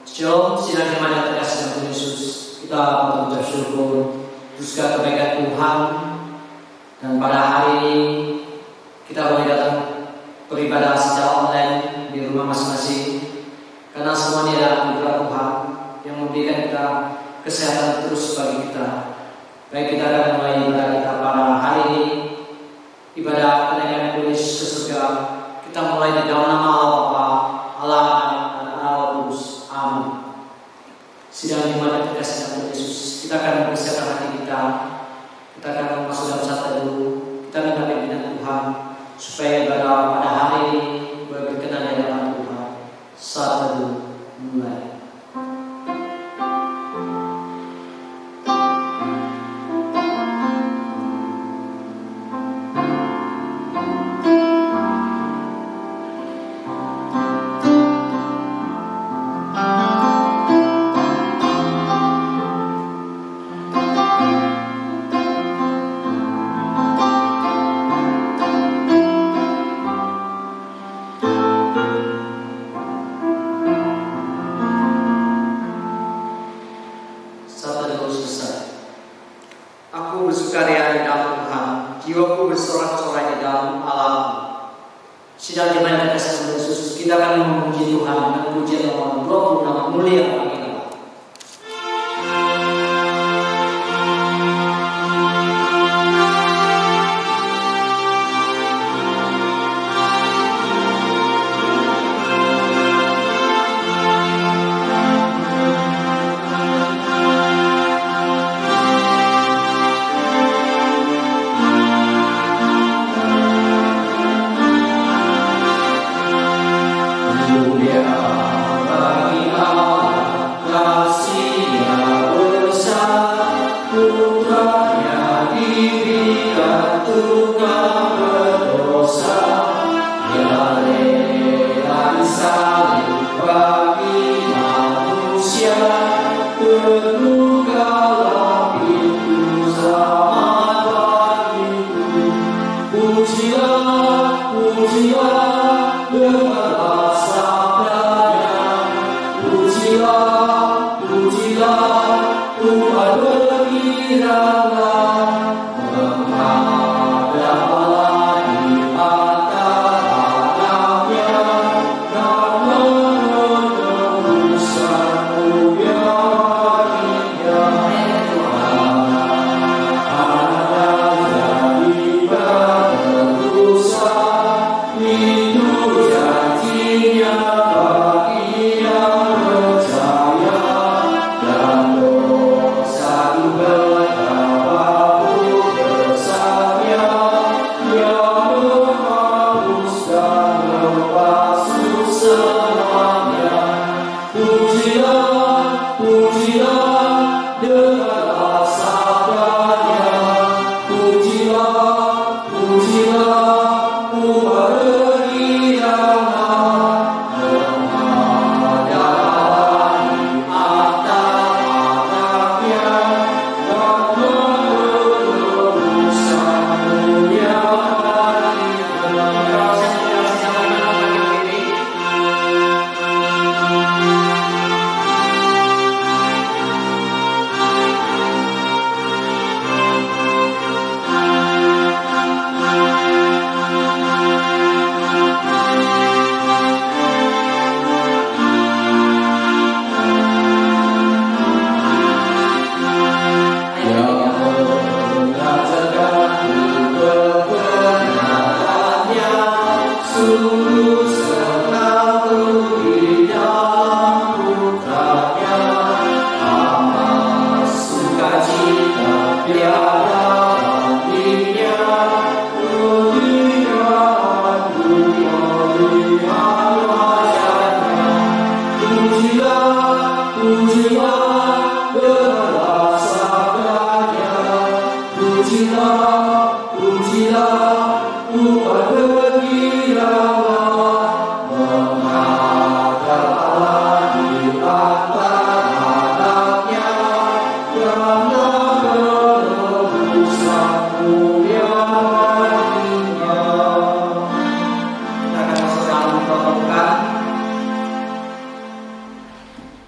Shalom, sinar firman yang terkasih dalam Tuhan Yesus. Kita mengucap syukur atas segala kebaikan Tuhan. Dan pada hari ini kita boleh datang beribadah secara online di rumah masing-masing. Karena semuanya adalah anugerah Tuhan yang memberikan kita kesehatan terus bagi kita. Baik, kita akan mulai ibadah kita pada hari ini, ibadah kenaikan Tuhan Yesus ke surga. Kita mulai di dalam nama Allah Bapa, Allah dan Allah Kudus. Amin. Sidang iman yang terkasih dalam Tuhan Yesus, kita akan mempersiapkan hati kita. Kita akan masuk dalam saat dulu. Kita minta pimpinan Tuhan supaya ibadah pada hari ini boleh berkenan di hadapan Tuhan. Saat dulu mulai.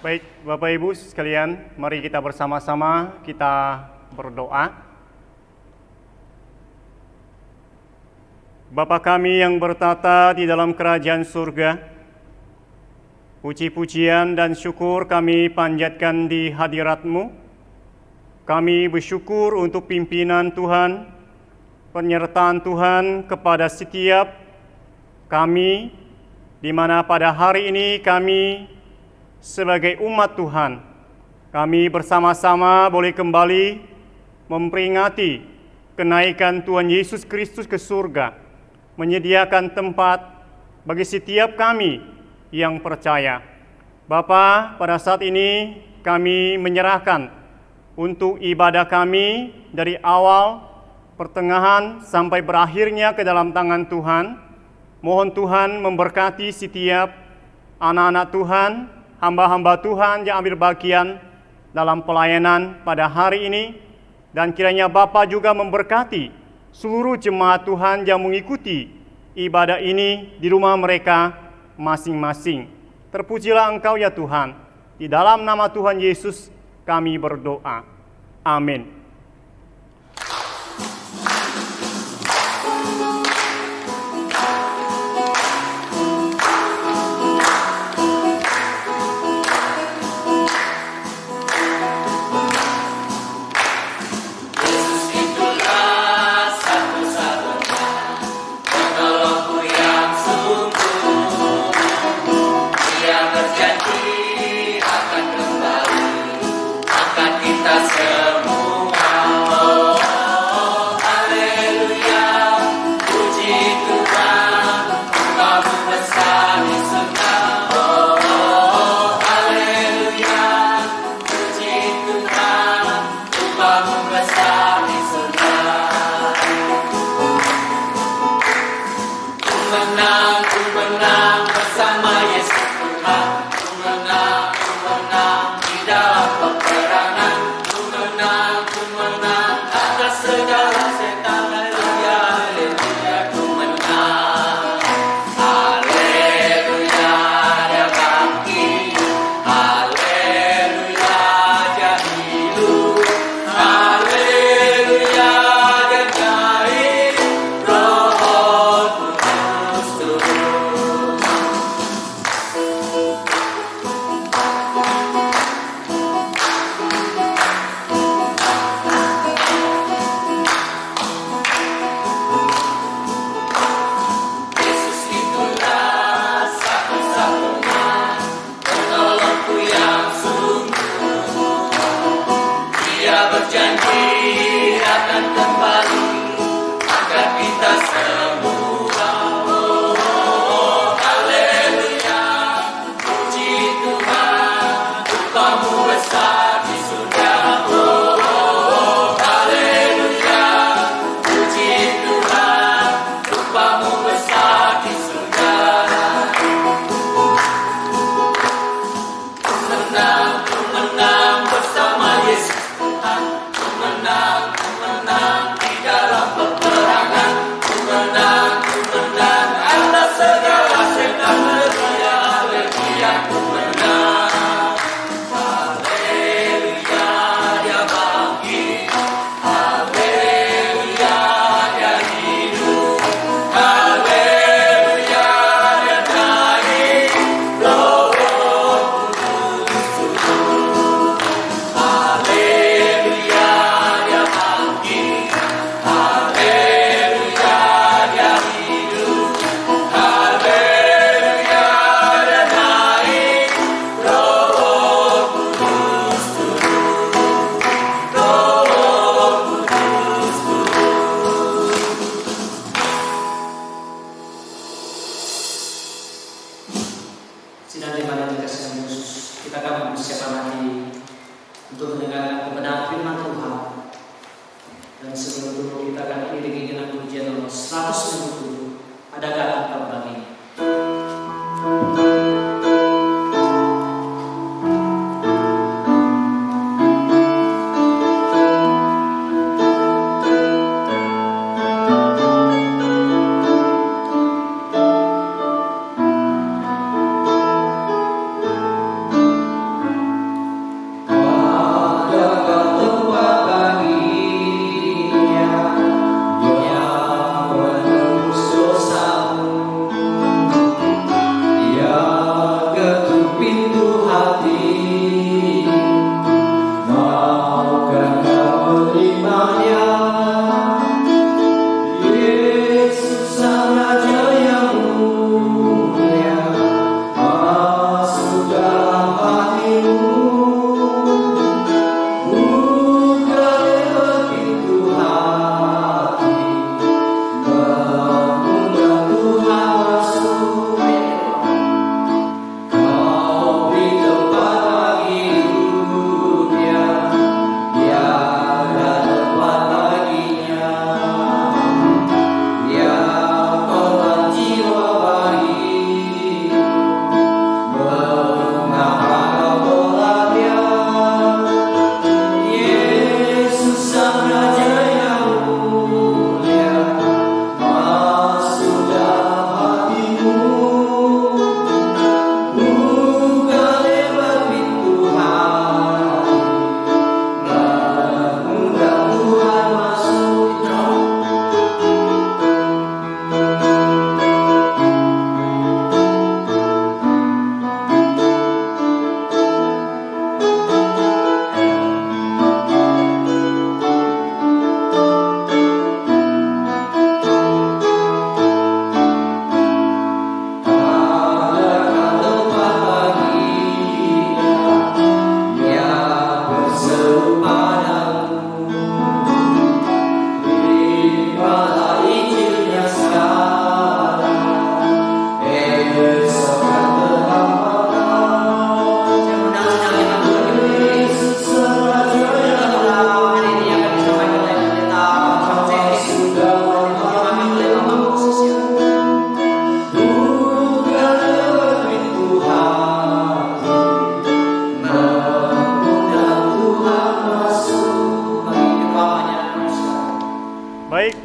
Baik, Bapak Ibu sekalian, mari kita bersama-sama kita berdoa. Bapa kami yang bertata di dalam kerajaan surga, puji-pujian dan syukur kami panjatkan di hadirat-Mu. Kami bersyukur untuk pimpinan Tuhan, penyertaan Tuhan kepada setiap kami, di mana pada hari ini kami sebagai umat Tuhan, kami bersama-sama boleh kembali memperingati kenaikan Tuhan Yesus Kristus ke surga, menyediakan tempat bagi setiap kami yang percaya. Bapa, pada saat ini kami menyerahkan untuk ibadah kami dari awal, pertengahan, sampai berakhirnya ke dalam tangan Tuhan. Mohon Tuhan memberkati setiap anak-anak Tuhan, hamba-hamba Tuhan yang ambil bagian dalam pelayanan pada hari ini, dan kiranya Bapa juga memberkati seluruh jemaat Tuhan yang mengikuti ibadah ini di rumah mereka masing-masing. Terpujilah Engkau ya Tuhan, di dalam nama Tuhan Yesus kami berdoa. Amin.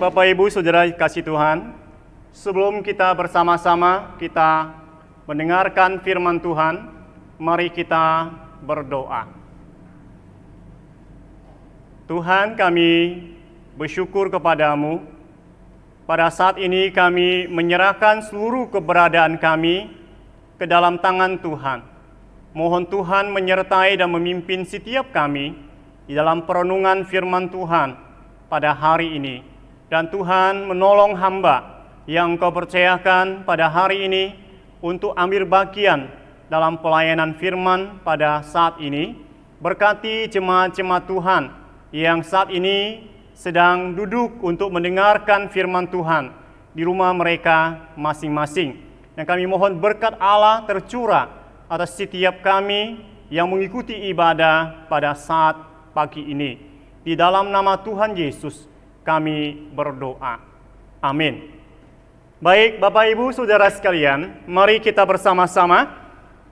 Bapak Ibu Saudara kasih Tuhan, sebelum kita bersama-sama kita mendengarkan firman Tuhan, mari kita berdoa. Tuhan, kami bersyukur kepadamu. Pada saat ini kami menyerahkan seluruh keberadaan kami ke dalam tangan Tuhan. Mohon Tuhan menyertai dan memimpin setiap kami di dalam perenungan firman Tuhan pada hari ini. Dan Tuhan menolong hamba yang Kau percayakan pada hari ini untuk ambil bagian dalam pelayanan firman pada saat ini. Berkati jemaat-jemaat Tuhan yang saat ini sedang duduk untuk mendengarkan firman Tuhan di rumah mereka masing-masing. Dan kami mohon berkat Allah tercurah atas setiap kami yang mengikuti ibadah pada saat pagi ini. Di dalam nama Tuhan Yesus kami berdoa. Amin. Baik, Bapak Ibu Saudara sekalian, mari kita bersama-sama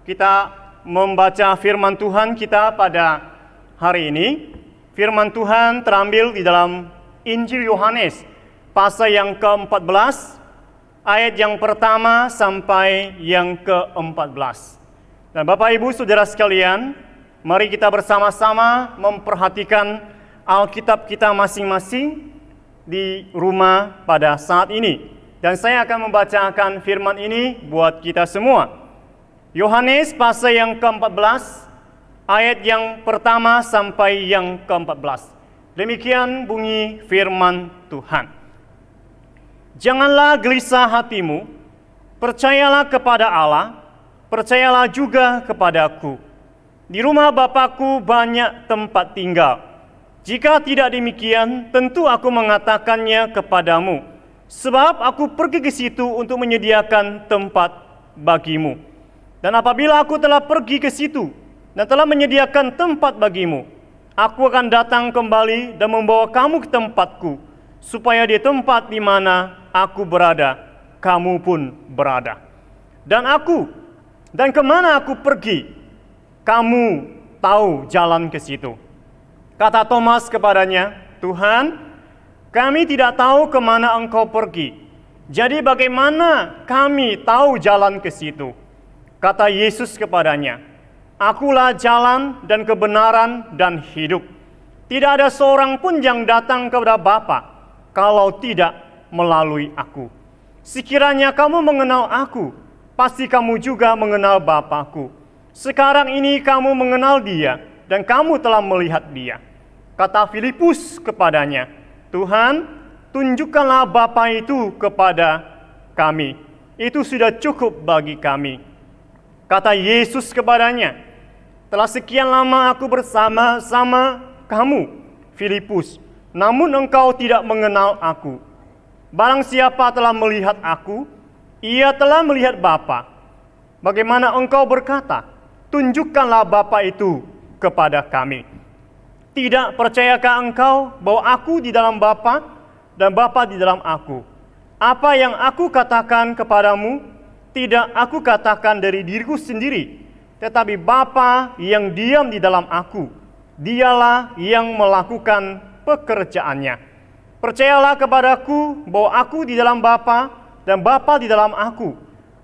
kita membaca firman Tuhan kita pada hari ini. Firman Tuhan terambil di dalam Injil Yohanes pasal yang ke-14, ayat yang pertama sampai yang ke-14. Dan Bapak Ibu Saudara sekalian, mari kita bersama-sama memperhatikan Alkitab kita masing-masing di rumah pada saat ini. Dan saya akan membacakan firman ini buat kita semua. Yohanes pasal yang ke-14, ayat yang pertama sampai yang ke-14. Demikian bunyi firman Tuhan. Janganlah gelisah hatimu, percayalah kepada Allah, percayalah juga kepadaku. Di rumah Bapakku banyak tempat tinggal. Jika tidak demikian, tentu aku mengatakannya kepadamu, sebab aku pergi ke situ untuk menyediakan tempat bagimu. Dan apabila aku telah pergi ke situ dan telah menyediakan tempat bagimu, aku akan datang kembali dan membawa kamu ke tempatku, supaya di tempat di mana aku berada, kamu pun berada. Dan kemana aku pergi, kamu tahu jalan ke situ. Kata Thomas kepadanya, Tuhan, kami tidak tahu kemana Engkau pergi. Jadi bagaimana kami tahu jalan ke situ? Kata Yesus kepadanya, Akulah jalan dan kebenaran dan hidup. Tidak ada seorang pun yang datang kepada Bapa kalau tidak melalui aku. Sekiranya kamu mengenal aku, pasti kamu juga mengenal Bapa-Ku. Sekarang ini kamu mengenal Dia dan kamu telah melihat Dia. Kata Filipus kepadanya, Tuhan, tunjukkanlah Bapa itu kepada kami. Itu sudah cukup bagi kami. Kata Yesus kepadanya, telah sekian lama aku bersama-sama kamu, Filipus, namun engkau tidak mengenal aku. Barang siapa telah melihat aku, ia telah melihat Bapa. Bagaimana engkau berkata, tunjukkanlah Bapa itu kepada kami. Tidak percayakah engkau bahwa aku di dalam Bapa dan Bapa di dalam aku? Apa yang aku katakan kepadamu, tidak aku katakan dari diriku sendiri, tetapi Bapa yang diam di dalam aku, Dialah yang melakukan pekerjaannya. Percayalah kepadaku bahwa aku di dalam Bapa dan Bapa di dalam aku.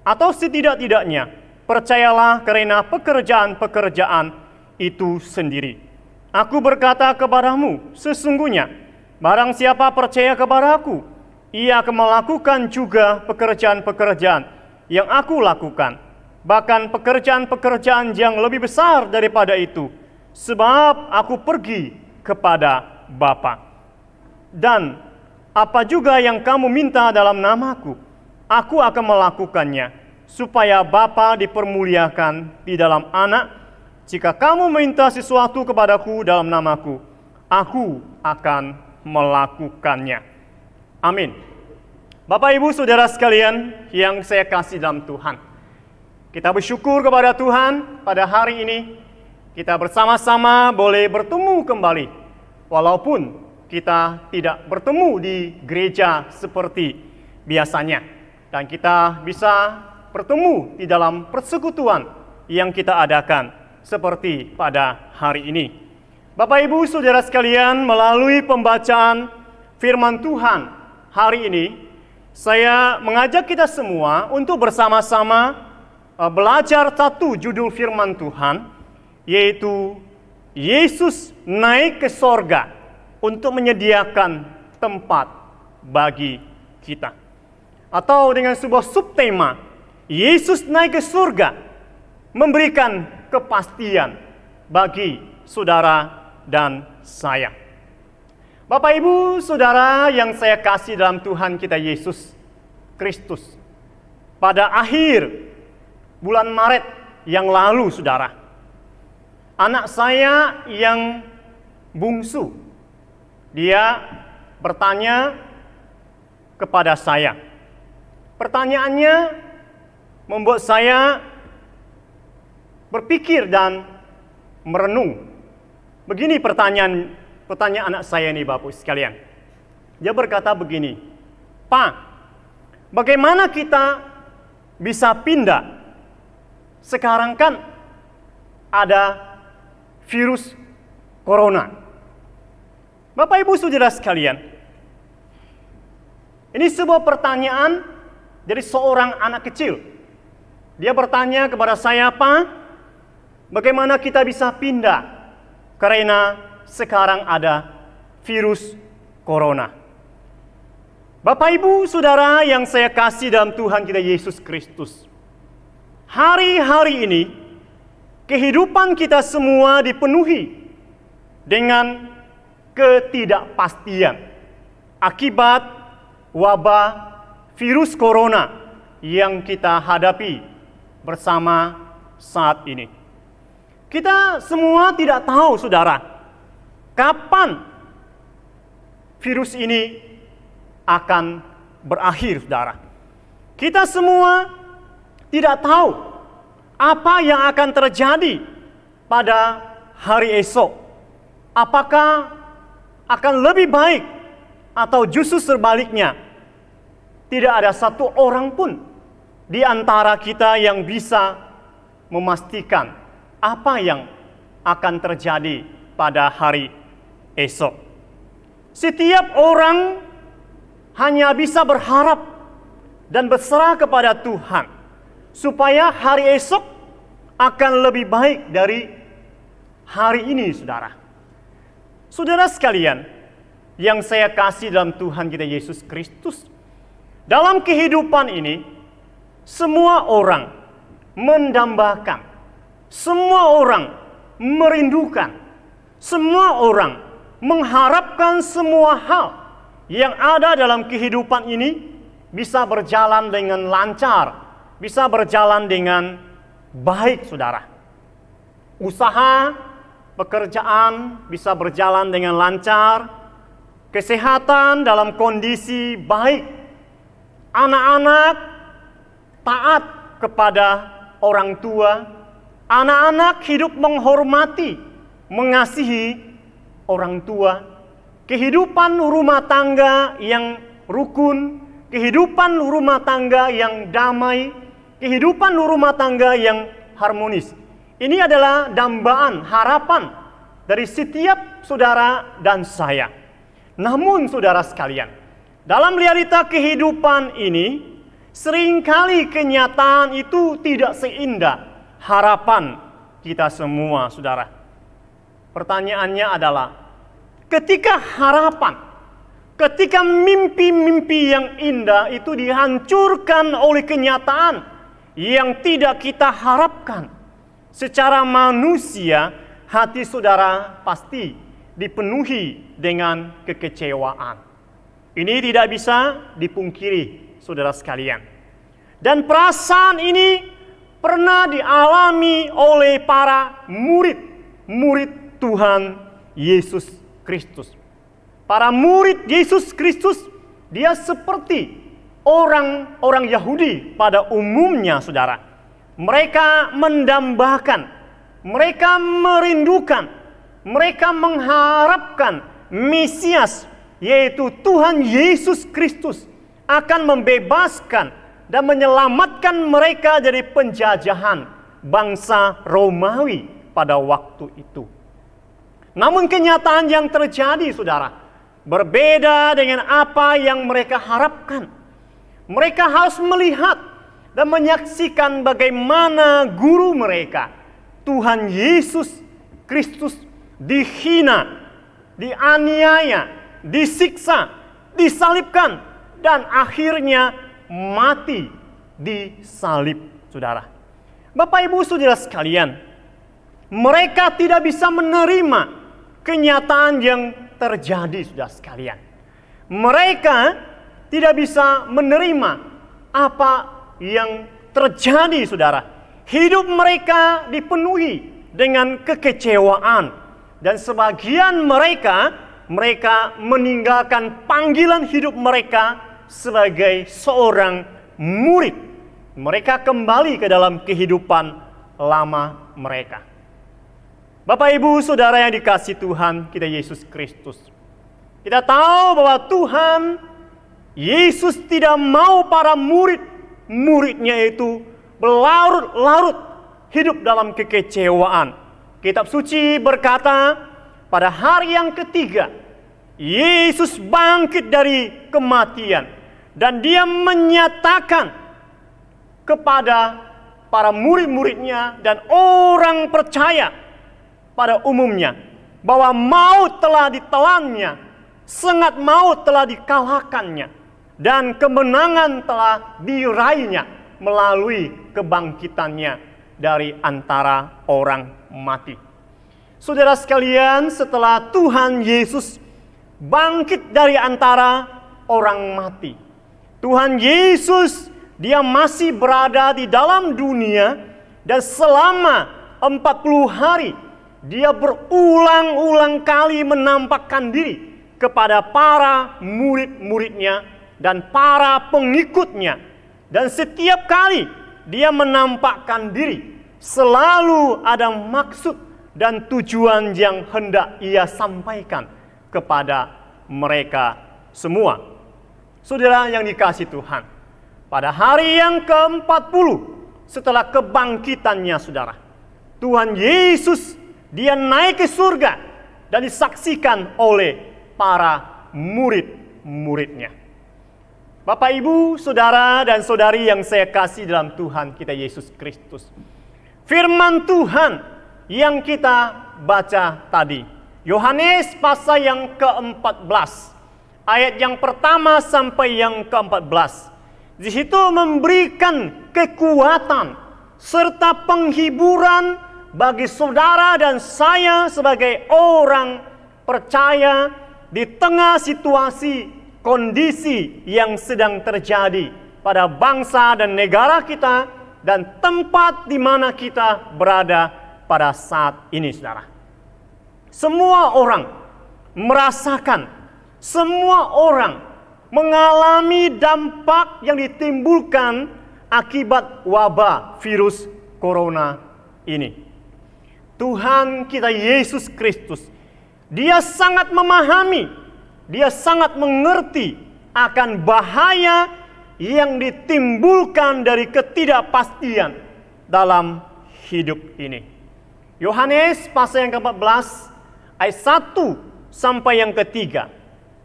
Atau setidak-tidaknya, percayalah karena pekerjaan-pekerjaan itu sendiri. Aku berkata kepadamu, sesungguhnya, barang siapa percaya kepada aku, ia akan melakukan juga pekerjaan-pekerjaan yang aku lakukan. Bahkan pekerjaan-pekerjaan yang lebih besar daripada itu, sebab aku pergi kepada Bapa. Dan apa juga yang kamu minta dalam namaku, aku akan melakukannya, supaya Bapa dipermuliakan di dalam Anak. Jika kamu minta sesuatu kepadaku dalam namaku, aku akan melakukannya. Amin. Bapak Ibu Saudara sekalian yang saya kasih dalam Tuhan, kita bersyukur kepada Tuhan pada hari ini. Kita bersama-sama boleh bertemu kembali, walaupun kita tidak bertemu di gereja seperti biasanya. Dan kita bisa bertemu di dalam persekutuan yang kita adakan seperti pada hari ini. Bapak Ibu Saudara sekalian, melalui pembacaan firman Tuhan hari ini saya mengajak kita semua untuk bersama-sama belajar satu judul firman Tuhan, yaitu Yesus naik ke sorga untuk menyediakan tempat bagi kita. Atau dengan sebuah subtema, Yesus naik ke surga memberikan kepastian bagi saudara dan saya. Bapak, Ibu, Saudara yang saya kasih dalam Tuhan kita Yesus Kristus, pada akhir bulan Maret yang lalu, Saudara, anak saya yang bungsu, dia bertanya kepada saya. Pertanyaannya membuat saya berpikir dan merenung. Begini pertanyaan anak saya ini, Bapak sekalian. Dia berkata begini, "Pak, bagaimana kita bisa pindah? Sekarang kan ada virus corona." Bapak, Ibu, Saudara sekalian, ini sebuah pertanyaan dari seorang anak kecil. Dia bertanya kepada saya, "Pak, bagaimana kita bisa pindah? Karena sekarang ada virus corona." Bapak, Ibu, Saudara yang saya kasih dalam Tuhan kita Yesus Kristus, hari-hari ini kehidupan kita semua dipenuhi dengan ketidakpastian akibat wabah virus corona yang kita hadapi bersama saat ini. Kita semua tidak tahu, Saudara, kapan virus ini akan berakhir, Saudara. Kita semua tidak tahu apa yang akan terjadi pada hari esok. Apakah akan lebih baik atau justru sebaliknya? Tidak ada satu orang pun di antara kita yang bisa memastikan apa yang akan terjadi pada hari esok. Setiap orang hanya bisa berharap dan berserah kepada Tuhan supaya hari esok akan lebih baik dari hari ini, Saudara. Saudara sekalian yang saya kasih dalam Tuhan kita Yesus Kristus, dalam kehidupan ini semua orang mendambakan, semua orang merindukan, semua orang mengharapkan semua hal yang ada dalam kehidupan ini bisa berjalan dengan lancar, bisa berjalan dengan baik, Saudara. Usaha, pekerjaan bisa berjalan dengan lancar, kesehatan dalam kondisi baik, anak-anak taat kepada orang tua, anak-anak hidup menghormati, mengasihi orang tua, kehidupan rumah tangga yang rukun, kehidupan rumah tangga yang damai, kehidupan rumah tangga yang harmonis. Ini adalah dambaan harapan dari setiap saudara dan saya. Namun, saudara sekalian, dalam realita kehidupan ini, seringkali kenyataan itu tidak seindah harapan kita semua, saudara. Pertanyaannya adalah, ketika harapan, ketika mimpi-mimpi yang indah itu dihancurkan oleh kenyataan yang tidak kita harapkan, secara manusia, hati saudara pasti dipenuhi dengan kekecewaan. Ini tidak bisa dipungkiri, saudara sekalian. Dan perasaan ini pernah dialami oleh para murid Tuhan Yesus Kristus. Para murid Yesus Kristus, dia seperti orang-orang Yahudi pada umumnya, saudara. Mereka mendambakan, mereka merindukan, mereka mengharapkan Mesias, yaitu Tuhan Yesus Kristus, akan membebaskan dan menyelamatkan mereka dari penjajahan bangsa Romawi pada waktu itu. Namun kenyataan yang terjadi, saudara, berbeda dengan apa yang mereka harapkan. Mereka harus melihat dan menyaksikan bagaimana guru mereka, Tuhan Yesus Kristus, dihina, dianiaya, disiksa, disalibkan, dan akhirnya mati di salib, saudara. Bapak Ibu Saudara sekalian, mereka tidak bisa menerima kenyataan yang terjadi, saudara sekalian. Mereka tidak bisa menerima apa yang terjadi, saudara. Hidup mereka dipenuhi dengan kekecewaan, dan sebagian mereka meninggalkan panggilan hidup mereka sebagai seorang murid. Mereka kembali ke dalam kehidupan lama mereka. Bapak Ibu Saudara yang dikasihi Tuhan kita Yesus Kristus, kita tahu bahwa Tuhan Yesus tidak mau para murid-muridnya itu berlarut-larut hidup dalam kekecewaan. Kitab suci berkata, pada hari yang ketiga Yesus bangkit dari kematian, dan dia menyatakan kepada para murid-muridnya dan orang percaya pada umumnya bahwa maut telah ditelannya, sengat maut telah dikalahkannya, dan kemenangan telah diraihnya melalui kebangkitannya dari antara orang mati. Saudara sekalian, setelah Tuhan Yesus bangkit dari antara orang mati, Tuhan Yesus dia masih berada di dalam dunia, dan selama 40 hari dia berulang-ulang kali menampakkan diri kepada para murid-muridnya dan para pengikutnya. Dan setiap kali dia menampakkan diri, selalu ada maksud dan tujuan yang hendak ia sampaikan kepada mereka semua. Saudara yang dikasihi Tuhan, pada hari yang ke-40 setelah kebangkitannya, saudara, Tuhan Yesus dia naik ke surga dan disaksikan oleh para murid-muridnya. Bapak, Ibu, Saudara dan Saudari yang saya kasih dalam Tuhan kita Yesus Kristus, firman Tuhan yang kita baca tadi, Yohanes pasal yang ke-14, ayat yang pertama sampai yang ke-14. Di situ memberikan kekuatan serta penghiburan bagi saudara dan saya sebagai orang percaya di tengah situasi kondisi yang sedang terjadi pada bangsa dan negara kita dan tempat di mana kita berada pada saat ini, saudara. Semua orang merasakan, semua orang mengalami dampak yang ditimbulkan akibat wabah virus corona ini. Tuhan kita Yesus Kristus, dia sangat memahami, dia sangat mengerti akan bahaya yang ditimbulkan dari ketidakpastian dalam hidup ini. Yohanes pasal yang ke-14 ayat 1 sampai yang ke-3.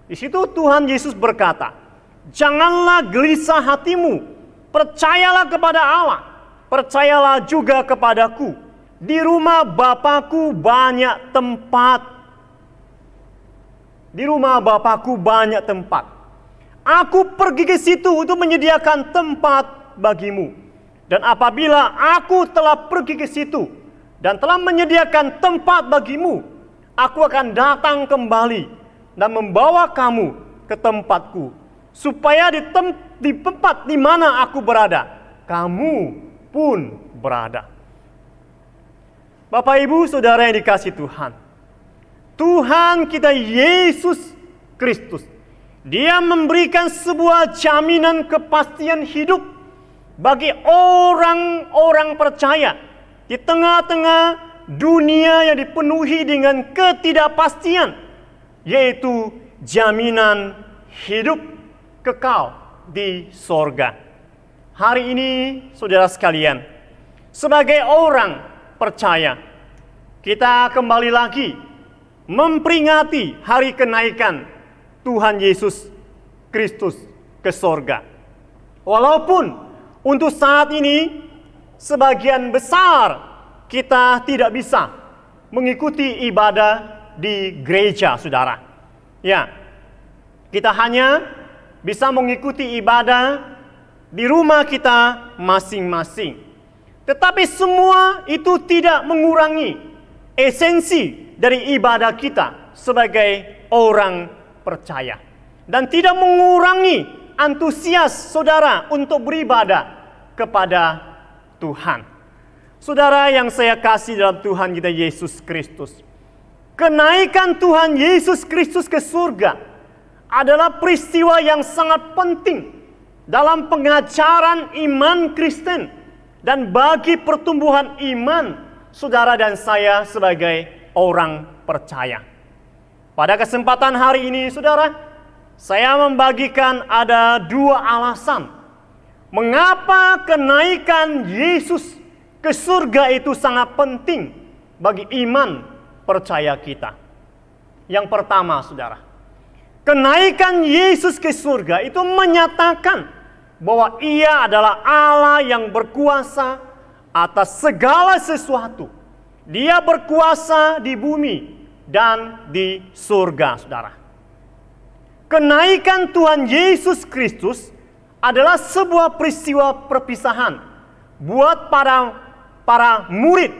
Di situ Tuhan Yesus berkata, "Janganlah gelisah hatimu, percayalah kepada Allah, percayalah juga kepadaku. Di rumah Bapakku banyak tempat. Di rumah Bapakku banyak tempat. Aku pergi ke situ untuk menyediakan tempat bagimu. Dan apabila aku telah pergi ke situ dan telah menyediakan tempat bagimu, aku akan datang kembali dan membawa kamu ke tempatku, supaya di tempat di mana aku berada, kamu pun berada." Bapak, Ibu, Saudara yang dikasihi Tuhan, Tuhan kita Yesus Kristus, dia memberikan sebuah jaminan kepastian hidup bagi orang-orang percaya di tengah-tengah dunia yang dipenuhi dengan ketidakpastian, yaitu jaminan hidup kekal di sorga. Hari ini, saudara sekalian, sebagai orang percaya, kita kembali lagi memperingati hari kenaikan Tuhan Yesus Kristus ke sorga. Walaupun untuk saat ini sebagian besar kita tidak bisa mengikuti ibadah di gereja, saudara. Ya, kita hanya bisa mengikuti ibadah di rumah kita masing-masing. Tetapi semua itu tidak mengurangi esensi dari ibadah kita sebagai orang percaya. Dan tidak mengurangi antusias saudara untuk beribadah kepada Tuhan. Saudara yang saya kasih dalam Tuhan kita Yesus Kristus, kenaikan Tuhan Yesus Kristus ke surga adalah peristiwa yang sangat penting dalam pengajaran iman Kristen dan bagi pertumbuhan iman saudara dan saya sebagai orang percaya. Pada kesempatan hari ini, saudara, saya membagikan ada 2 alasan mengapa kenaikan Yesus ke surga itu sangat penting bagi iman percaya kita. Yang pertama, saudara, kenaikan Yesus ke surga itu menyatakan bahwa Ia adalah Allah yang berkuasa atas segala sesuatu. Dia berkuasa di bumi dan di surga, saudara. Kenaikan Tuhan Yesus Kristus adalah sebuah peristiwa perpisahan buat para murid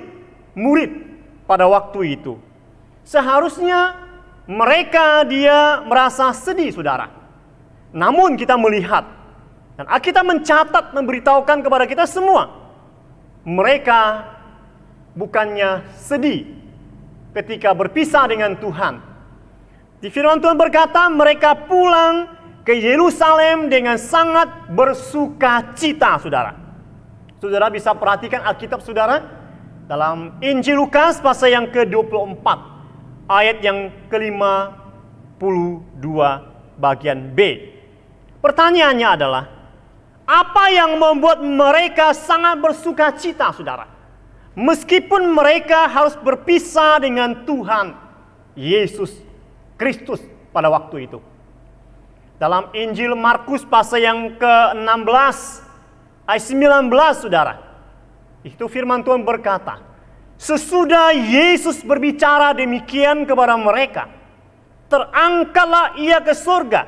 pada waktu itu. Seharusnya dia merasa sedih, saudara. Namun kita melihat dan Alkitab mencatat, memberitahukan kepada kita semua, mereka bukannya sedih ketika berpisah dengan Tuhan. Di firman Tuhan berkata, mereka pulang ke Yerusalem dengan sangat bersukacita, saudara. Saudara bisa perhatikan Alkitab saudara dalam Injil Lukas pasal yang ke-24, ayat yang ke-52 bagian B. Pertanyaannya adalah, apa yang membuat mereka sangat bersukacita, saudara? Meskipun mereka harus berpisah dengan Tuhan Yesus Kristus pada waktu itu. Dalam Injil Markus pasal yang ke-16 ayat 19, saudara, itu firman Tuhan berkata, sesudah Yesus berbicara demikian kepada mereka, terangkatlah Ia ke surga,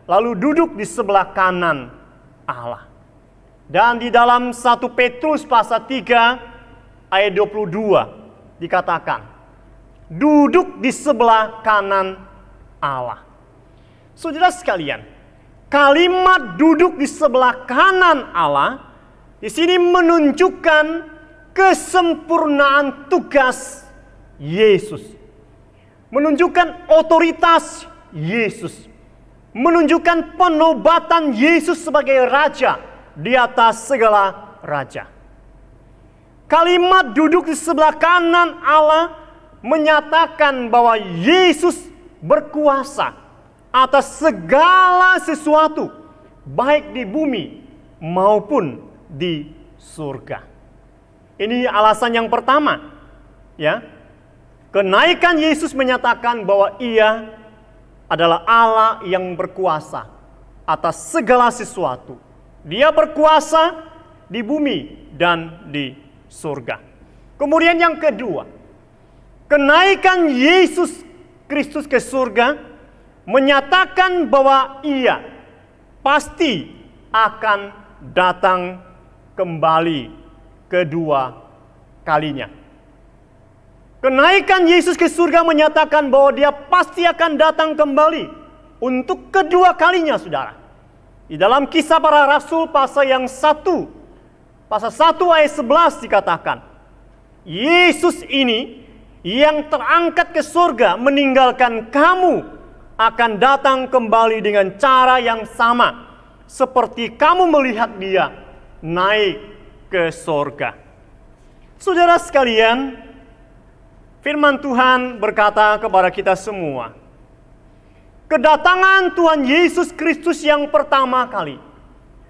lalu duduk di sebelah kanan Allah. Dan di dalam 1 Petrus pasal 3 ayat 22 dikatakan, duduk di sebelah kanan Allah. Saudara sekalian, kalimat duduk di sebelah kanan Allah di sini menunjukkan kesempurnaan tugas Yesus, menunjukkan otoritas Yesus, menunjukkan penobatan Yesus sebagai raja di atas segala raja. Kalimat duduk di sebelah kanan Allah menyatakan bahwa Yesus berkuasa atas segala sesuatu, baik di bumi maupun di surga. Ini alasan yang pertama, ya. Kenaikan Yesus menyatakan bahwa Ia adalah Allah yang berkuasa atas segala sesuatu. Dia berkuasa di bumi dan di surga. Kemudian yang kedua, kenaikan Yesus Kristus ke surga menyatakan bahwa Ia pasti akan datang kembali kedua kalinya. Kenaikan Yesus ke surga menyatakan bahwa Dia pasti akan datang kembali untuk kedua kalinya, saudara. Di dalam Kisah Para Rasul pasal yang 1 ayat 11 dikatakan, Yesus ini yang terangkat ke surga meninggalkan kamu akan datang kembali dengan cara yang sama seperti kamu melihat Dia naik ke surga. Saudara sekalian, firman Tuhan berkata kepada kita semua, kedatangan Tuhan Yesus Kristus yang pertama kali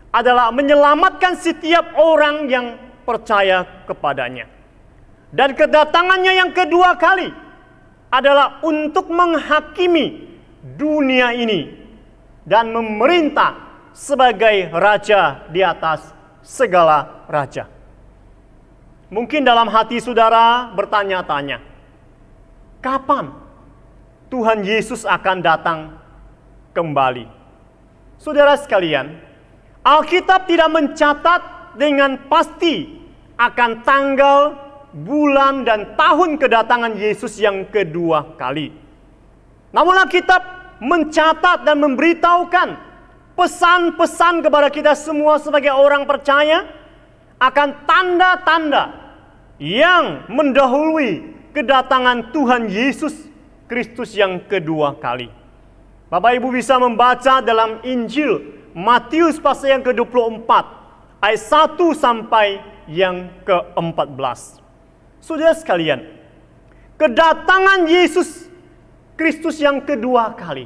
adalah menyelamatkan setiap orang yang percaya kepadanya. Dan kedatangannya yang kedua kali adalah untuk menghakimi dunia ini dan memerintah sebagai raja di atas segala raja. Mungkin dalam hati saudara bertanya-tanya, kapan Tuhan Yesus akan datang kembali? Saudara sekalian, Alkitab tidak mencatat dengan pasti akan tanggal, bulan, dan tahun kedatangan Yesus yang kedua kali. Namun Alkitab mencatat dan memberitahukan pesan-pesan kepada kita semua sebagai orang percaya akan tanda-tanda yang mendahului kedatangan Tuhan Yesus Kristus yang kedua kali. Bapak Ibu bisa membaca dalam Injil Matius pasal yang ke-24 ayat 1 sampai yang ke-14. Saudara sekalian, kedatangan Yesus Kristus yang kedua kali,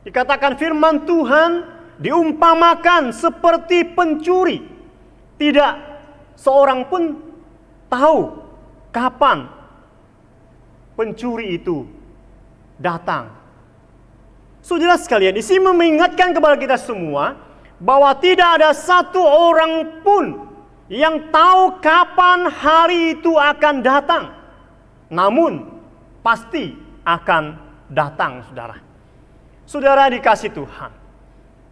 dikatakan firman Tuhan diumpamakan seperti pencuri. Tidak seorang pun tahu kapan pencuri itu datang. Saudara sekalian, di sini mengingatkan kepada kita semua bahwa tidak ada satu orang pun yang tahu kapan hari itu akan datang. Namun pasti akan datang, saudara. Saudara dikasih Tuhan,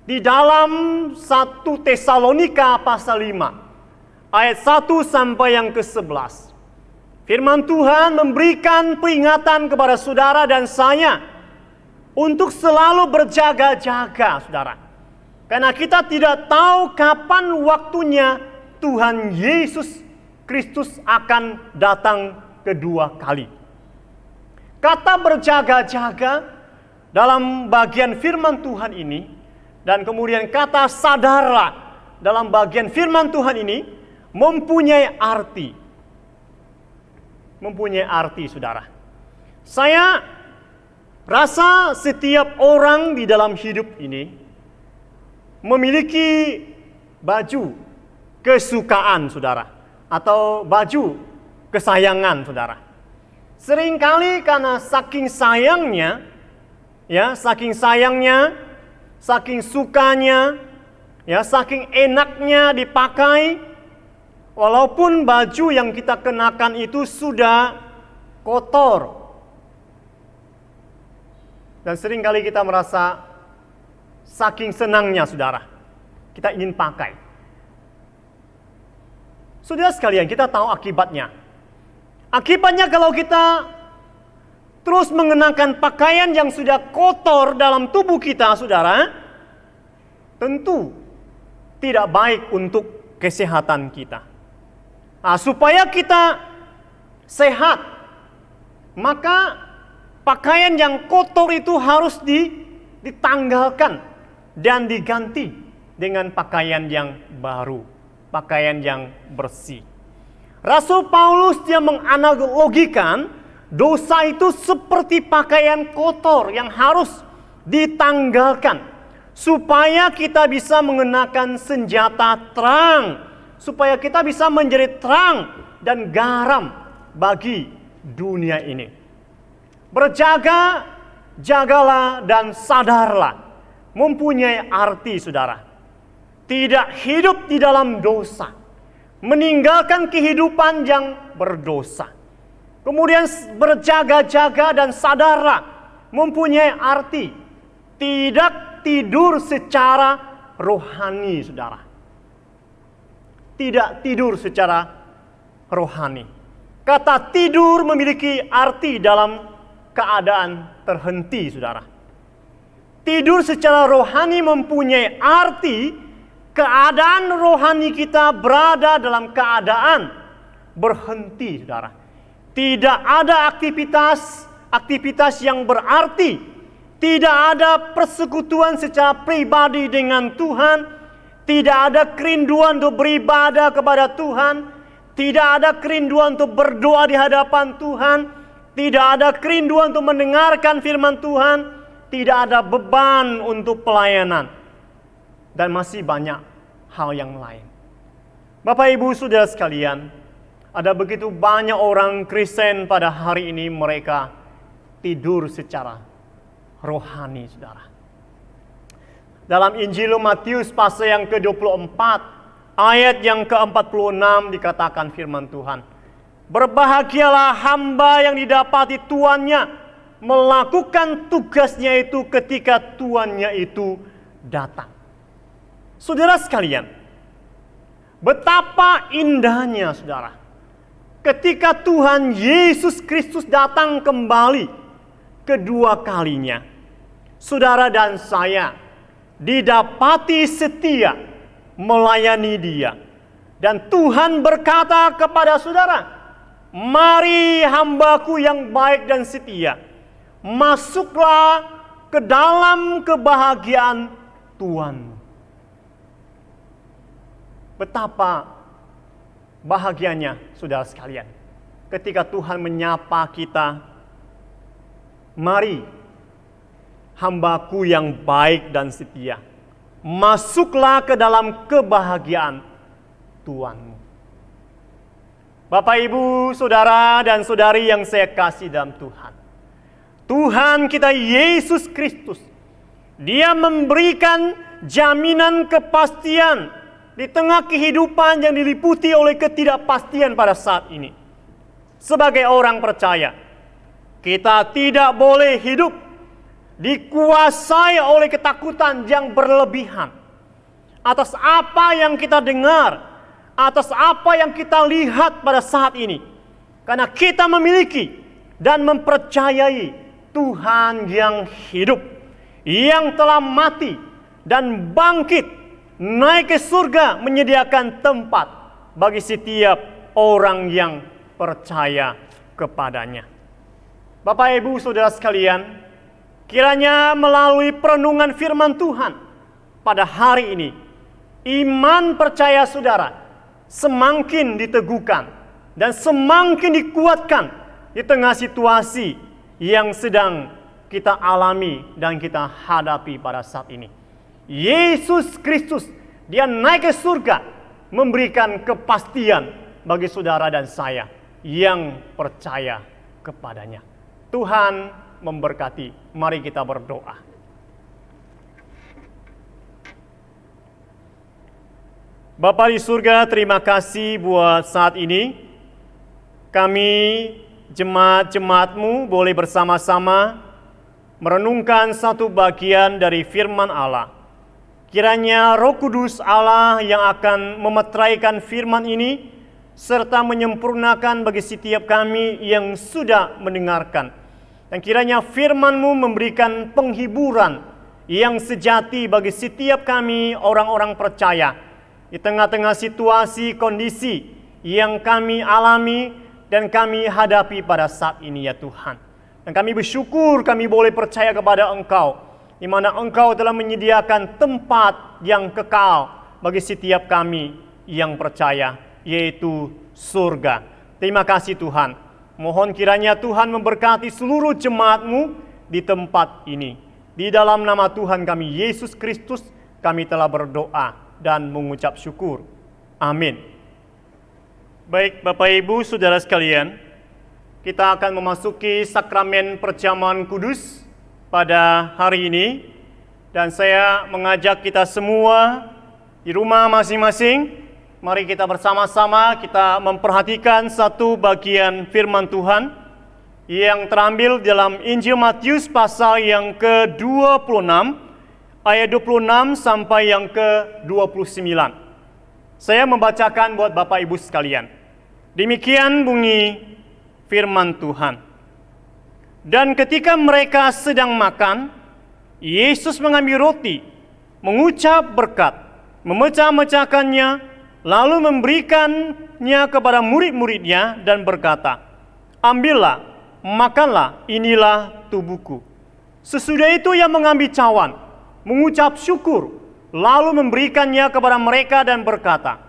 di dalam 1 Tesalonika pasal 5 ayat 1 sampai yang ke-11, firman Tuhan memberikan peringatan kepada saudara dan saya untuk selalu berjaga-jaga, saudara. Karena kita tidak tahu kapan waktunya Tuhan Yesus Kristus akan datang kedua kali. Kata berjaga-jaga dalam bagian firman Tuhan ini, dan kemudian kata sadarlah dalam bagian firman Tuhan ini mempunyai arti. Mempunyai arti, saudara. Saya rasa setiap orang di dalam hidup ini memiliki baju kesukaan, saudara, atau baju kesayangan, saudara. Seringkali karena saking sayangnya, saking sukanya, saking enaknya dipakai, walaupun baju yang kita kenakan itu sudah kotor. Dan seringkali kita merasa saking senangnya, saudara, kita ingin pakai. Saudara sekalian, kita tahu akibatnya. Akibatnya kalau kita terus mengenakan pakaian yang sudah kotor dalam tubuh kita, saudara, tentu tidak baik untuk kesehatan kita. Supaya kita sehat, maka pakaian yang kotor itu harus ditanggalkan dan diganti dengan pakaian yang baru, pakaian yang bersih. Rasul Paulus dia menganalogikan dosa itu seperti pakaian kotor yang harus ditanggalkan supaya kita bisa mengenakan senjata terang, supaya kita bisa menjadi terang dan garam bagi dunia ini. Berjaga, jagalah dan sadarlah mempunyai arti, saudara. Tidak hidup di dalam dosa, meninggalkan kehidupan yang berdosa. Kemudian berjaga-jaga dan sadarlah mempunyai arti tidak tidur secara rohani, saudara. Tidak tidur secara rohani. Kata tidur memiliki arti dalam keadaan terhenti, saudara. Tidur secara rohani mempunyai arti keadaan rohani kita berada dalam keadaan berhenti, saudara. Tidak ada aktivitas yang berarti. Tidak ada persekutuan secara pribadi dengan Tuhan. Tidak ada kerinduan untuk beribadah kepada Tuhan. Tidak ada kerinduan untuk berdoa di hadapan Tuhan. Tidak ada kerinduan untuk mendengarkan firman Tuhan. Tidak ada beban untuk pelayanan. Dan masih banyak hal yang lain. Bapak Ibu Saudara sekalian, ada begitu banyak orang Kristen pada hari ini mereka tidur secara rohani, saudara. Dalam Injil Matius pasal yang ke-24, ayat yang ke-46 dikatakan firman Tuhan, berbahagialah hamba yang didapati tuannya melakukan tugasnya itu ketika tuannya itu datang. Saudara sekalian, betapa indahnya, saudara, ketika Tuhan Yesus Kristus datang kembali kedua kalinya. Saudara dan saya didapati setia melayani Dia. Dan Tuhan berkata kepada saudara, mari hambaku yang baik dan setia, masuklah ke dalam kebahagiaan Tuhanmu. Betapa bahagianya, saudara sekalian, ketika Tuhan menyapa kita, mari hambaku yang baik dan setia, masuklah ke dalam kebahagiaan Tuhanmu. Bapak, Ibu, saudara dan saudari yang saya kasih dalam Tuhan, Tuhan kita Yesus Kristus, Dia memberikan jaminan kepastian di tengah kehidupan yang diliputi oleh ketidakpastian pada saat ini. Sebagai orang percaya, kita tidak boleh hidup dikuasai oleh ketakutan yang berlebihan atas apa yang kita dengar, atas apa yang kita lihat pada saat ini. Karena kita memiliki dan mempercayai Tuhan yang hidup, yang telah mati dan bangkit, naik ke surga, menyediakan tempat bagi setiap orang yang percaya kepadanya. Bapak, Ibu, saudara sekalian, kiranya melalui perenungan firman Tuhan pada hari ini, iman percaya saudara semakin diteguhkan dan semakin dikuatkan di tengah situasi yang sedang kita alami dan kita hadapi pada saat ini. Yesus Kristus, Dia naik ke surga, memberikan kepastian bagi saudara dan saya yang percaya kepadanya. Tuhan memberkati. Mari kita berdoa. Bapa di surga, terima kasih buat saat ini. Kami jemaat-jemaat-Mu boleh bersama-sama merenungkan satu bagian dari firman Allah. Kiranya Roh Kudus Allah yang akan memetraikan firman ini serta menyempurnakan bagi setiap kami yang sudah mendengarkan. Dan kiranya firman-Mu memberikan penghiburan yang sejati bagi setiap kami orang-orang percaya di tengah-tengah situasi kondisi yang kami alami dan kami hadapi pada saat ini, ya Tuhan. Dan kami bersyukur kami boleh percaya kepada Engkau, di mana Engkau telah menyediakan tempat yang kekal bagi setiap kami yang percaya, yaitu surga. Terima kasih Tuhan. Mohon kiranya Tuhan memberkati seluruh jemaat-Mu di tempat ini. Di dalam nama Tuhan kami Yesus Kristus, kami telah berdoa dan mengucap syukur. Amin. Baik Bapak Ibu Saudara sekalian, kita akan memasuki sakramen perjamuan kudus pada hari ini, dan saya mengajak kita semua di rumah masing-masing, mari kita bersama-sama kita memperhatikan satu bagian firman Tuhan yang terambil dalam Injil Matius pasal yang ke-26 ayat 26 sampai yang ke-29. Saya membacakan buat Bapak Ibu sekalian. Demikian bunyi firman Tuhan. Dan ketika mereka sedang makan, Yesus mengambil roti, mengucap berkat, memecah-mecahkannya, lalu memberikannya kepada murid-muridnya dan berkata, ambillah, makanlah, inilah tubuhku. Sesudah itu ia mengambil cawan, mengucap syukur, lalu memberikannya kepada mereka dan berkata,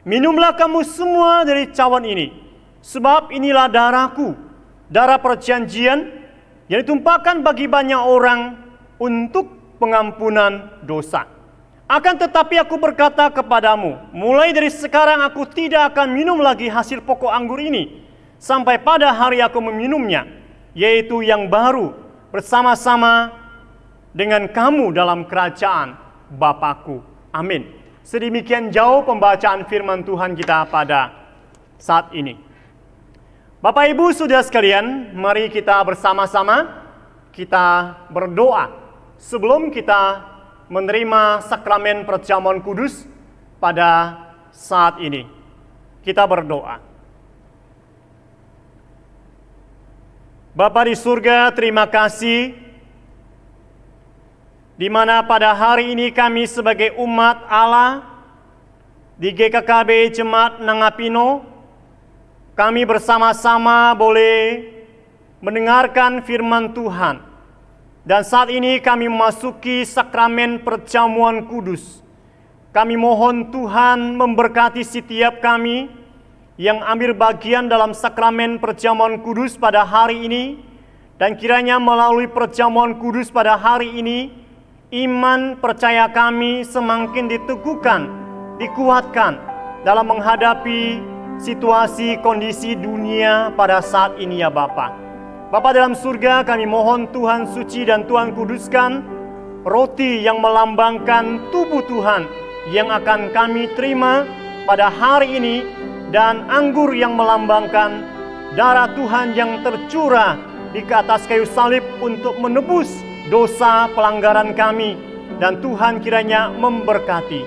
minumlah kamu semua dari cawan ini, sebab inilah darahku, darah perjanjian yang ditumpahkan bagi banyak orang untuk pengampunan dosa. Akan tetapi aku berkata kepadamu, mulai dari sekarang aku tidak akan minum lagi hasil pokok anggur ini, sampai pada hari aku meminumnya, yaitu yang baru bersama-sama dengan kamu dalam kerajaan Bapakku. Amin. Sedemikian jauh pembacaan firman Tuhan kita pada saat ini. Bapak Ibu Saudara sekalian, mari kita bersama-sama kita berdoa sebelum kita menerima sakramen perjamuan kudus pada saat ini. Kita berdoa. Bapa di surga, terima kasih di mana pada hari ini kami sebagai umat Allah di GKKB Jemaat Nangapino, kami bersama-sama boleh mendengarkan firman Tuhan. Dan saat ini kami memasuki sakramen perjamuan kudus. Kami mohon Tuhan memberkati setiap kami yang ambil bagian dalam sakramen perjamuan kudus pada hari ini. Dan kiranya melalui perjamuan kudus pada hari ini, iman percaya kami semakin diteguhkan, dikuatkan dalam menghadapi situasi kondisi dunia pada saat ini ya Bapa. Bapa dalam surga, kami mohon Tuhan suci dan Tuhan kuduskan roti yang melambangkan tubuh Tuhan yang akan kami terima pada hari ini, dan anggur yang melambangkan darah Tuhan yang tercurah di atas kayu salib untuk menebus dosa pelanggaran kami. Dan Tuhan kiranya memberkati.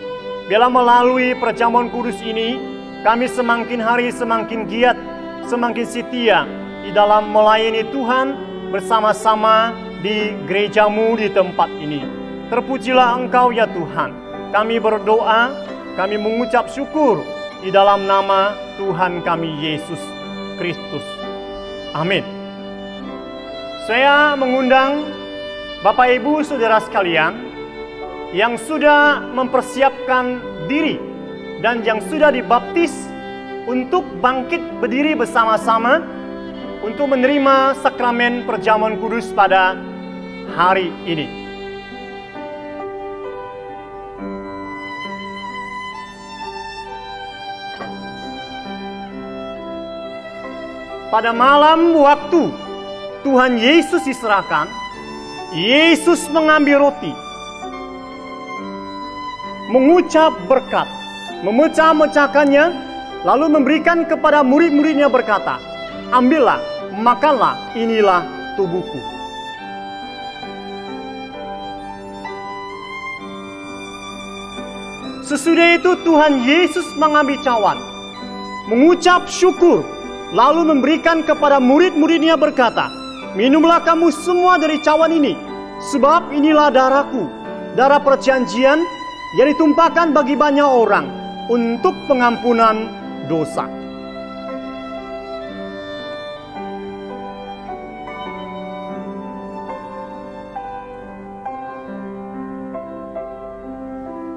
Biarlah melalui perjamuan kudus ini, kami semakin hari semakin giat, semakin setia di dalam melayani Tuhan bersama-sama di gerejamu di tempat ini. Terpujilah Engkau ya Tuhan. Kami berdoa, kami mengucap syukur di dalam nama Tuhan kami Yesus Kristus. Amin. Saya mengundang Bapak Ibu Saudara sekalian yang sudah mempersiapkan diri dan yang sudah dibaptis untuk bangkit berdiri bersama-sama untuk menerima sakramen perjamuan kudus pada hari ini. Pada malam waktu Tuhan Yesus diserahkan, Yesus mengambil roti, mengucap berkat, memecah-mecahkannya, lalu memberikan kepada murid-muridnya berkata, "Ambillah, makanlah, inilah tubuhku." Sesudah itu Tuhan Yesus mengambil cawan, mengucap syukur, lalu memberikan kepada murid-muridnya berkata, "Minumlah kamu semua dari cawan ini, sebab inilah darahku, darah perjanjian yang ditumpahkan bagi banyak orang untuk pengampunan dosa."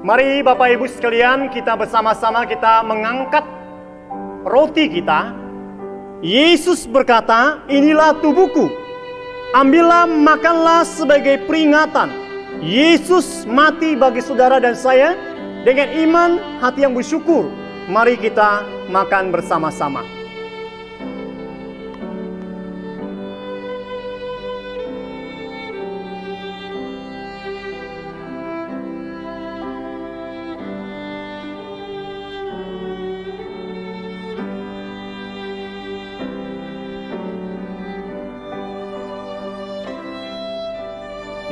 Mari Bapak Ibu sekalian, kita bersama-sama kita mengangkat roti kita. Yesus berkata, "Inilah tubuhku. Ambillah, makanlah sebagai peringatan. Yesus mati bagi saudara dan saya. Dengan iman, hati yang bersyukur, mari kita makan bersama-sama."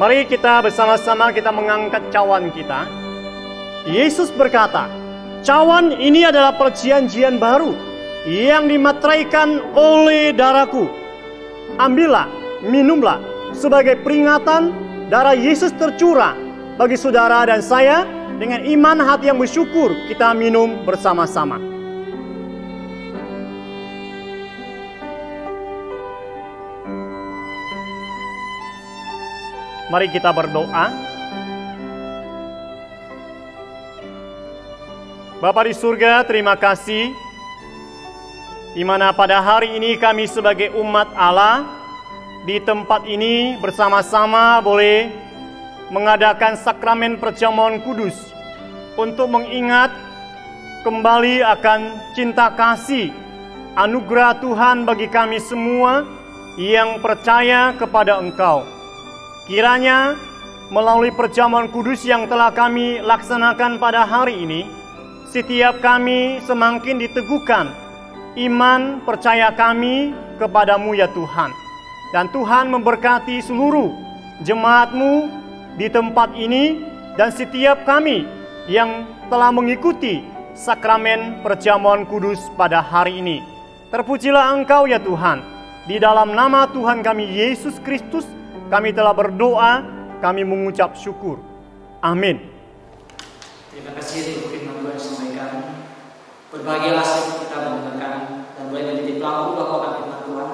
Mari kita bersama-sama kita mengangkat cawan kita. Yesus berkata, "Cawan ini adalah perjanjian baru yang dimateraikan oleh darahku. Ambillah, minumlah sebagai peringatan darah Yesus tercurah bagi saudara dan saya. Dengan iman hati yang bersyukur kita minum bersama-sama." Mari kita berdoa. Bapa di surga, terima kasih di mana pada hari ini kami sebagai umat Allah di tempat ini bersama-sama boleh mengadakan sakramen perjamuan kudus untuk mengingat kembali akan cinta kasih anugerah Tuhan bagi kami semua yang percaya kepada Engkau. Kiranya melalui perjamuan kudus yang telah kami laksanakan pada hari ini, setiap kami semakin diteguhkan iman percaya kami kepadamu ya Tuhan. Dan Tuhan memberkati seluruh jemaat-Mu di tempat ini dan setiap kami yang telah mengikuti sakramen perjamuan kudus pada hari ini. Terpujilah Engkau ya Tuhan. Di dalam nama Tuhan kami Yesus Kristus kami telah berdoa, kami mengucap syukur. Amin. Terima kasih untuk firman Tuhan disampaikan. Berbahagialah kita mendengarkan dan boleh menjadi pelaku melakukan firman Tuhan.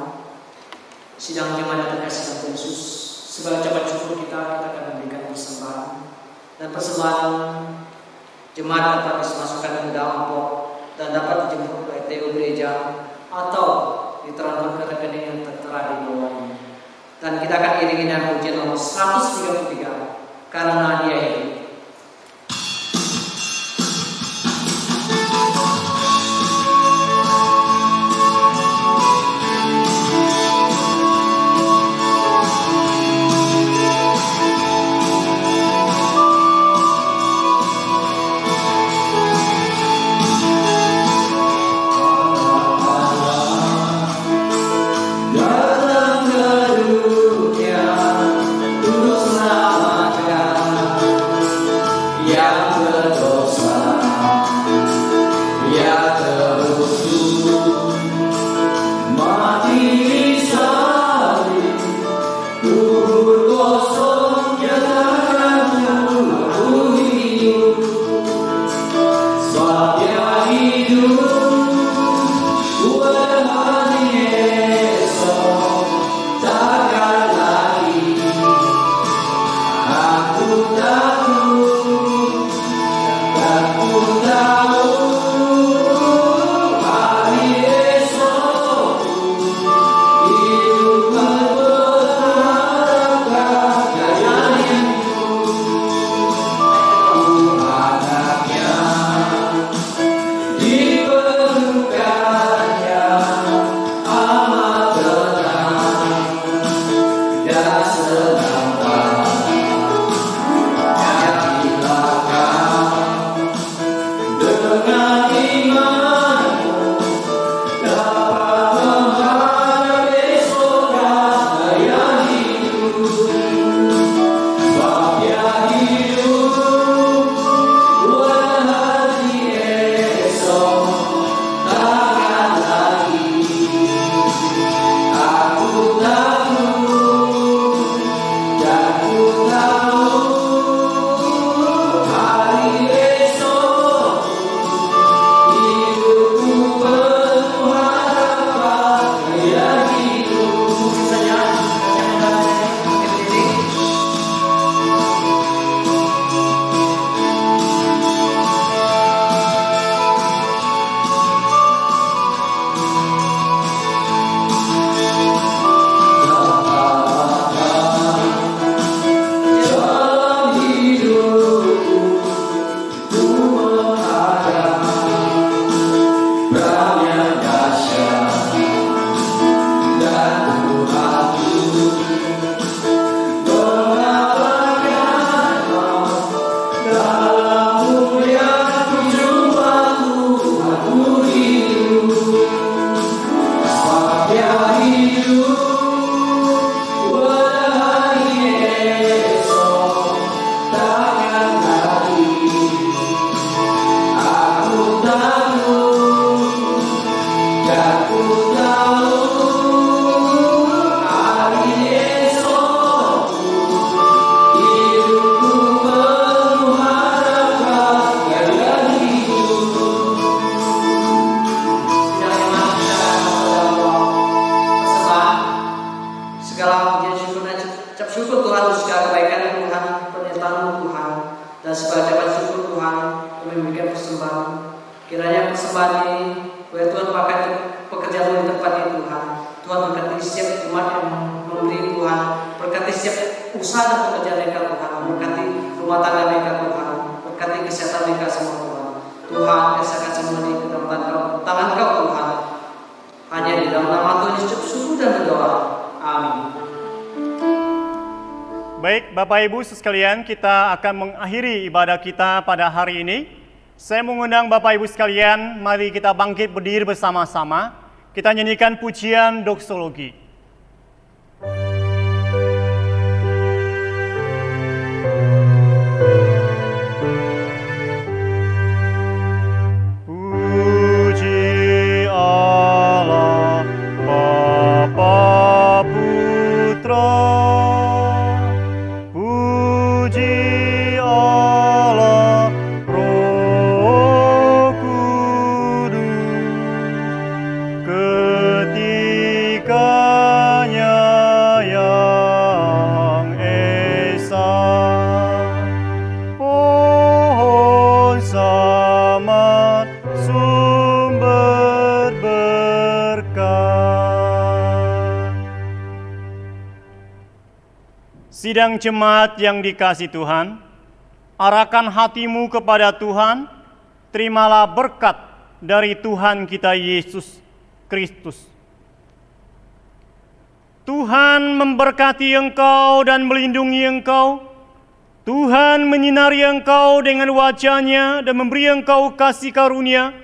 Sidang jemaat yang terkasih dalam Yesus, sebagai ucapan syukur kita akan memberikan persembahan. Dan persembahan jemaat dapat dimasukkan ke dalam amplop dan dapat dijemput oleh TU gereja atau ditransfer ke rekening yang tertera di bawah ini. Dan kita akan iringi dengan pujian nomor 133, Karena Dia Hidup. Kiranya persembahan ini boleh Tuhan pakai pekerjaan di tempat ini Tuhan. Tuhan berkati setiap jemaat yang memberi Tuhan, berkati setiap usaha dan pekerjaan mereka Tuhan, berkati rumah tangga mereka Tuhan, berkati kesehatan mereka semua Tuhan. Tuhan, kesakan semua ini ke dalam tangan Kau Tuhan. Hanya di dalam nama Tuhan Yesus syukur dan berdoa. Amin. Baik, Bapak Ibu sekalian, kita akan mengakhiri ibadah kita pada hari ini. Saya mengundang Bapak Ibu sekalian, mari kita bangkit berdiri bersama-sama. Kita nyanyikan pujian doksologi. Puji Allah, Bapa Putra. Sidang jemaat yang dikasihi Tuhan, arahkan hatimu kepada Tuhan, terimalah berkat dari Tuhan kita Yesus Kristus. Tuhan memberkati engkau dan melindungi engkau. Tuhan menyinari engkau dengan wajah-Nya dan memberi engkau kasih karunia.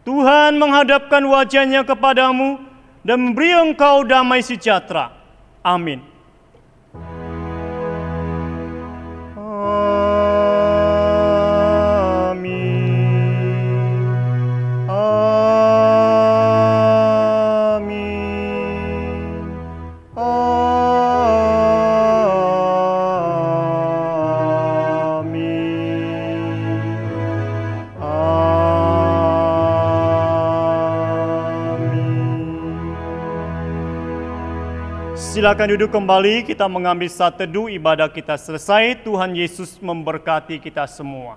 Tuhan menghadapkan wajah-Nya kepadamu dan memberi engkau damai sejahtera. Amin. Silakan duduk kembali, kita mengambil saat teduh, ibadah kita selesai. Tuhan Yesus memberkati kita semua.